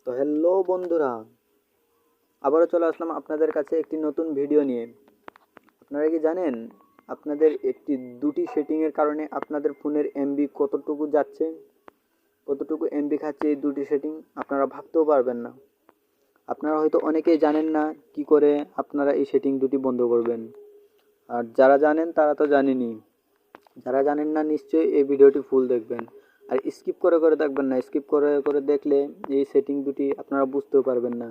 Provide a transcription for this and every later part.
তো হ্যালো বন্ধুরা, আবারও চলে আসলাম আপনাদের কাছে একটি নতুন ভিডিও নিয়ে। আপনারা কি জানেন আপনাদের দুটি সেটিংয়ের কারণে আপনাদের ফোনের এমবি কতটুকু যাচ্ছে, কতটুকু এমবি খাচ্ছে এই দুটি সেটিং আপনারা ভাবতেও পারবেন না। আপনারা হয়তো অনেকেই জানেন না কি করে আপনারা এই সেটিং দুটি বন্ধ করবেন। আর যারা জানেন তারা তো জানেনই, যারা জানেন না নিশ্চয়ই এই ভিডিওটি ফুল দেখবেন। আর স্কিপ করে করে দেখবেন না, স্কিপ করে করে দেখলে এই সেটিং দুটি আপনারা বুঝতেও পারবেন না।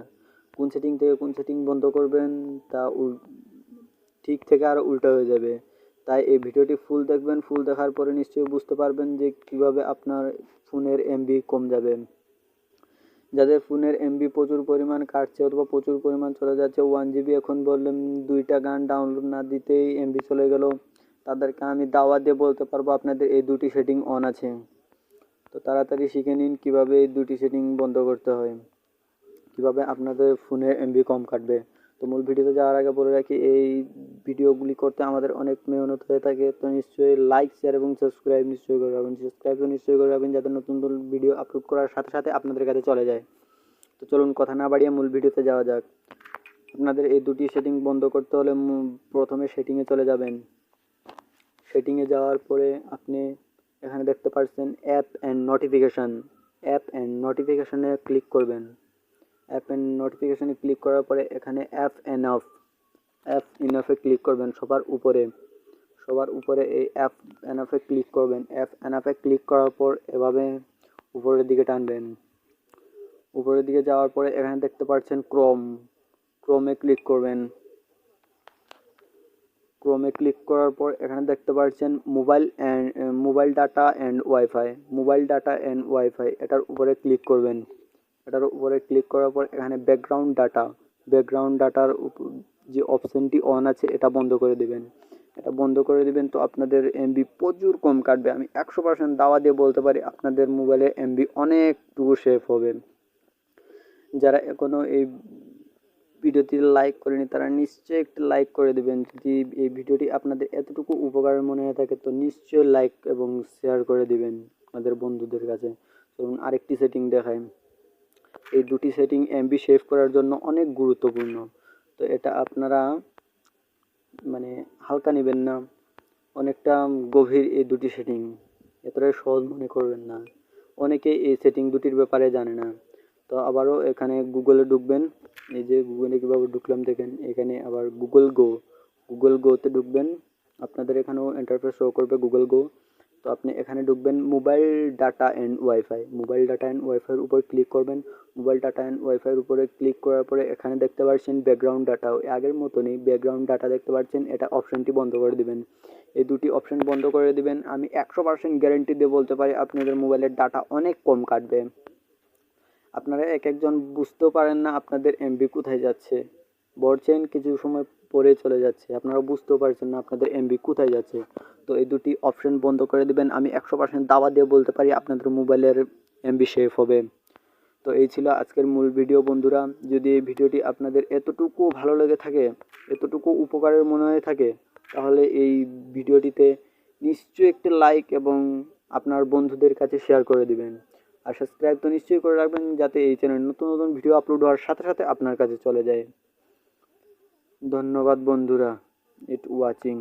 কোন সেটিং থেকে কোন সেটিং বন্ধ করবেন তা ঠিক থেকে আরও উল্টো হয়ে যাবে। তাই এই ভিডিওটি ফুল দেখবেন, ফুল দেখার পরে নিশ্চয়ই বুঝতে পারবেন যে কিভাবে আপনার ফোনের এমবি কম যাবে। যাদের ফোনের এমবি প্রচুর পরিমাণ কাটছে অথবা প্রচুর পরিমাণ চলে যাচ্ছে, 1 GB এখন বললেন 2টা গান ডাউনলোড না দিতেই এমবি চলে গেল, তাদেরকে আমি দাওয়াত দিয়ে বলতে পারবো আপনাদের এই দুটি সেটিং অন আছে। তো তাড়াতাড়ি শিখে নিন কীভাবে এই দুটি সেটিং বন্ধ করতে হয়, কীভাবে আপনাদের ফোনের এমবি কম কাটবে। তো মূল ভিডিওতে যাওয়ার আগে বলে রাখি, এই ভিডিওগুলি করতে আমাদের অনেক মেহনত হয়ে থাকে। তো নিশ্চয়ই লাইক, শেয়ার এবং সাবস্ক্রাইব নিশ্চয়ই করে রাখবেন, সাবস্ক্রাইব তো নিশ্চয়ই করে রাখবেন যাতে নতুন নতুন ভিডিও আপলোড করার সাথে সাথে আপনাদের কাছে চলে যায়। তো চলুন কথা না বাড়িয়ে মূল ভিডিওতে যাওয়া যাক। আপনাদের এই দুটি সেটিং বন্ধ করতে হলে প্রথমে সেটিংয়ে চলে যাবেন। সেটিংয়ে যাওয়ার পরে আপনি এখানে দেখতে পাচ্ছেন app and notification, app and নোটিফিকেশানে ক্লিক করবেন। অ্যাপ অ্যান্ড নোটিফিকেশানে ক্লিক করার পরে এখানে অ্যাপ এনফে ক্লিক করবেন। সবার উপরে এই অ্যাপ এনফে ক্লিক করবেন। অ্যাপ এনফে ক্লিক করার পর এভাবে উপরের দিকে টানবেন। উপরের দিকে যাওয়ার পরে এখানে দেখতে পাচ্ছেন ক্রোমে ক্লিক করবেন। ক্রোমে ক্লিক করার পর এখানে দেখতে পাচ্ছেন মোবাইল ডাটা অ্যান্ড ওয়াইফাই, এটার উপরে ক্লিক করবেন। এটার উপরে ক্লিক করার পর এখানে ব্যাকগ্রাউন্ড ডাটার যে অপশানটি অন আছে এটা বন্ধ করে দেবেন। এটা বন্ধ করে দেবেন তো আপনাদের এমবি প্রচুর কম কাটবে। আমি 100% দাওয়া দিয়ে বলতে পারি আপনাদের মোবাইলে এমবি অনেকটুকু সেভ হবে। যারা এখনও এই ভিডিওটি লাইক করেনি তারা নিশ্চয়ই একটি লাইক করে দেবেন। যদি এই ভিডিওটি আপনাদের এতটুকু উপকারের মনে হয়ে থাকে তো নিশ্চয়ই লাইক এবং শেয়ার করে দিবেন আপনাদের বন্ধুদের কাছে। চলুন আরেকটি সেটিং দেখাই। এই দুটি সেটিং এমবি সেভ করার জন্য অনেক গুরুত্বপূর্ণ। তো এটা আপনারা হালকা নেবেন না, অনেকটা গভীর এই দুটি সেটিং, এতটাই সহজ মনে করবেন না। অনেকেই এই সেটিং দুটির ব্যাপারে জানে না। তো আবারও এখানে গুগলে ঢুকবেন। এই যে গুগলে কীভাবে ঢুকলাম দেখেন, এখানে আবার গুগল গোতে ঢুকবেন। আপনাদের এখানেও ইন্টারফেস শো করবে গুগল গো। তো আপনি এখানে ঢুকবেন মোবাইল ডাটা অ্যান্ড ওয়াইফাইয়ের উপর ক্লিক করবেন। মোবাইল ডাটা অ্যান্ড ওয়াইফাইয়ের উপরে ক্লিক করার পরে এখানে দেখতে পাচ্ছেন ব্যাকগ্রাউন্ড ডাটাও আগের মতনই ব্যাকগ্রাউন্ড ডাটা দেখতে পাচ্ছেন, এটা অপশানটি বন্ধ করে দিবেন। এই দুটি অপশান বন্ধ করে দিবেন। আমি 100% গ্যারেন্টি দিয়ে বলতে পারি আপনাদের মোবাইলের ডাটা অনেক কম কাটবে। আপনারা একজন বুঝতেও পারেন না আপনাদের এমবি কোথায় যাচ্ছে, বলছেন কিছু সময় পরে চলে যাচ্ছে, আপনারা বুঝতেও পারছেন না আপনাদের এমবি কোথায় যাচ্ছে। তো এই দুটি অপশন বন্ধ করে দিবেন। আমি 100% দাওয়া দিয়ে বলতে পারি আপনাদের মোবাইলের এমবি সেভ হবে। তো এই ছিল আজকের মূল ভিডিও বন্ধুরা। যদি এই ভিডিওটি আপনাদের এতটুকু ভালো লেগে থাকে, এতটুকু উপকারের মনে হয়ে থাকে, তাহলে এই ভিডিওটিতে নিশ্চয়ই একটি লাইক এবং আপনার বন্ধুদের কাছে শেয়ার করে দিবেন। আর সাবস্ক্রাইব তো নিশ্চয়ই করে রাখবেন যাতে এই চ্যানেলে নতুন নতুন ভিডিও আপলোড হওয়ার সাথে সাথে আপনার কাছে চলে যায়। ধন্যবাদ বন্ধুরা, ইট ওয়াচিং।